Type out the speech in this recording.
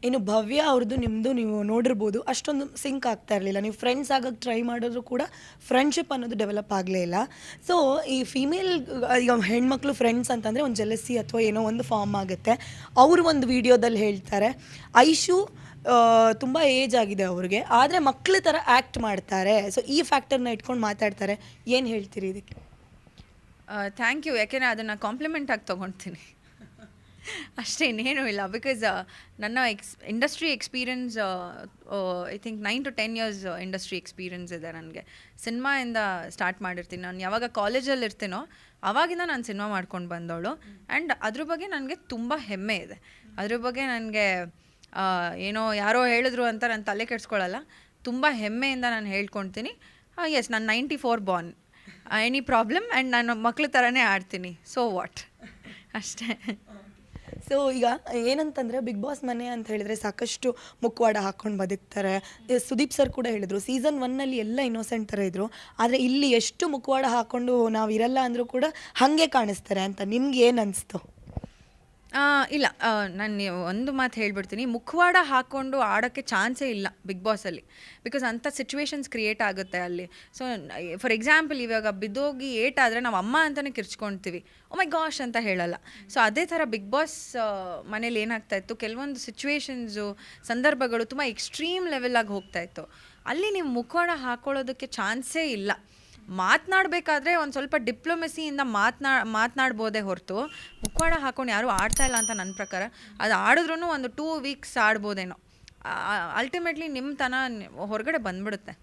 ಇನ್ನು ಭವ್ಯ ಅವ್ರದ್ದು ನಿಮ್ಮದು ನೀವು ನೋಡಿರ್ಬೋದು ಅಷ್ಟೊಂದು ಸಿಂಕ್ ಆಗ್ತಾ ಇರಲಿಲ್ಲ. ನೀವು ಫ್ರೆಂಡ್ಸ್ ಆಗೋಕ್ಕೆ ಟ್ರೈ ಮಾಡಿದ್ರು ಕೂಡ ಫ್ರೆಂಡ್ಶಿಪ್ ಅನ್ನೋದು ಡೆವಲಪ್ ಆಗಲೇ ಇಲ್ಲ. ಸೊ ಈ ಫೀಮೇಲ್ ಈಗ ಹೆಣ್ಮಕ್ಳು ಫ್ರೆಂಡ್ಸ್ ಅಂತಂದರೆ ಒಂದು ಜೆಲಸಿ ಅಥವಾ ಏನೋ ಒಂದು ಫಾರ್ಮ್ ಆಗುತ್ತೆ. ಅವರು ಒಂದು ವಿಡಿಯೋದಲ್ಲಿ ಹೇಳ್ತಾರೆ, ಐಶು ತುಂಬ ಏಜ್ ಆಗಿದೆ ಅವ್ರಿಗೆ, ಆದರೆ ಮಕ್ಳ ಥರ ಆ್ಯಕ್ಟ್ ಮಾಡ್ತಾರೆ. ಸೊ ಈ ಫ್ಯಾಕ್ಟರ್ನ ಇಟ್ಕೊಂಡು ಮಾತಾಡ್ತಾರೆ. ಏನು ಹೇಳ್ತೀರಿ ಇದಕ್ಕೆ? Thank you. ಯಾಕೆಂದರೆ ಅದನ್ನು ಕಾಂಪ್ಲಿಮೆಂಟ್ ಆಗಿ ತೊಗೊಳ್ತೀನಿ ಅಷ್ಟೇ, ಇನ್ನೇನೂ ಇಲ್ಲ. ಬಿಕಾಸ್ ನನ್ನ industry experience I think 9 to 10 years industry experience ಇದೆ ನನಗೆ. ಸಿನಿಮಾಯಿಂದ ಸ್ಟಾರ್ಟ್ ಮಾಡಿರ್ತೀನಿ. ನಾನು ಯಾವಾಗ ಕಾಲೇಜಲ್ಲಿ ಇರ್ತೀನೋ ಆವಾಗಿಂದ ನಾನು ಸಿನಿಮಾ ಮಾಡ್ಕೊಂಡು ಬಂದವಳು. ಆ್ಯಂಡ್ ಅದ್ರ ಬಗ್ಗೆ ನನಗೆ ತುಂಬ ಹೆಮ್ಮೆ ಇದೆ. ಅದ್ರ ಬಗ್ಗೆ ನನಗೆ ಏನೋ ಯಾರೋ ಹೇಳಿದ್ರು ಅಂತ ನಾನು ತಲೆ ಕೆಡಿಸ್ಕೊಳ್ಳಲ್ಲ. ತುಂಬ ಹೆಮ್ಮೆಯಿಂದ ನಾನು ಹೇಳ್ಕೊಳ್ತೀನಿ. ಎಸ್, ನಾನು 94 ಬಾರ್ನ್, ಎನಿ ಪ್ರಾಬ್ಲಮ್, ಆ್ಯಂಡ್ ನಾನು ಮಕ್ಳ ಥರನೇ ಆಡ್ತೀನಿ. ಸೊ ವಾಟ್, ಅಷ್ಟೇ. ಸೊ ಈಗ ಏನಂತಂದರೆ ಬಿಗ್ ಬಾಸ್ ಮನೆ ಅಂತ ಹೇಳಿದರೆ ಸಾಕಷ್ಟು ಮುಖವಾಡ ಹಾಕ್ಕೊಂಡು ಬದುಕ್ತಾರೆ. ಸುದೀಪ್ ಸರ್ ಕೂಡ ಹೇಳಿದರು, ಸೀಸನ್ 1ನಲ್ಲಿ ಎಲ್ಲ ಇನ್ನೋಸೆಂಟ್ ಥರ ಇದ್ದರು, ಆದರೆ ಇಲ್ಲಿ ಎಷ್ಟು ಮುಖವಾಡ ಹಾಕ್ಕೊಂಡು ನಾವು ಇರಲ್ಲ ಅಂದರೂ ಕೂಡ ಹಾಗೆ ಕಾಣಿಸ್ತಾರೆ ಅಂತ. ನಿಮ್ಗೆ ಏನು ಅನಿಸ್ತು? ಇಲ್ಲ, ನಾನು ಒಂದು ಮಾತು ಹೇಳ್ಬಿಡ್ತೀನಿ. ಮುಖವಾಡ ಹಾಕ್ಕೊಂಡು ಆಡೋಕ್ಕೆ ಚಾನ್ಸೇ ಇಲ್ಲ ಬಿಗ್ ಬಾಸಲ್ಲಿ. ಬಿಕಾಸ್ ಅಂಥ ಸಿಚುವೇಶನ್ಸ್ ಕ್ರಿಯೇಟ್ ಆಗುತ್ತೆ ಅಲ್ಲಿ. ಸೊ ಫಾರ್ ಎಕ್ಸಾಂಪಲ್, ಇವಾಗ ಬಿದ್ದೋಗಿ ಏಟಾದರೆ ನಾವು ಅಮ್ಮ ಅಂತಲೇ ಕಿರ್ಚ್ಕೊಳ್ತೀವಿ, ಓ ಮೈ ಗಾಶ್ ಅಂತ ಹೇಳಲ್ಲ. ಸೊ ಅದೇ ಥರ ಬಿಗ್ ಬಾಸ್ ಮನೇಲಿ ಏನಾಗ್ತಾಯಿತ್ತು, ಕೆಲವೊಂದು ಸಿಚುವೇಶನ್ಸು, ಸಂದರ್ಭಗಳು ತುಂಬ ಎಕ್ಸ್ಟ್ರೀಮ್ ಲೆವೆಲಾಗಿ ಹೋಗ್ತಾಯಿತ್ತು. ಅಲ್ಲಿ ನೀವು ಮುಖವಾಡ ಹಾಕ್ಕೊಳ್ಳೋದಕ್ಕೆ ಚಾನ್ಸೇ ಇಲ್ಲ. ಮಾತನಾಡಬೇಕಾದ್ರೆ ಒಂದು ಸ್ವಲ್ಪ ಡಿಪ್ಲೊಮೆಸಿಯಿಂದ ಮಾತನಾಡ್ಬೋದೇ ಹೊರತು ಮುಖವಾಡ ಹಾಕೊಂಡು ಯಾರೂ ಆಡ್ತಾ ಇಲ್ಲ ಅಂತ ನನ್ನ ಪ್ರಕಾರ. ಅದು ಆಡಿದ್ರೂ ಒಂದು 2 weeks ಆಡ್ಬೋದೇನೋ. ಅಲ್ಟಿಮೇಟ್ಲಿ ನಿಮ್ಮ ತನ ಹೊರಗಡೆ ಬಂದ್ಬಿಡುತ್ತೆ.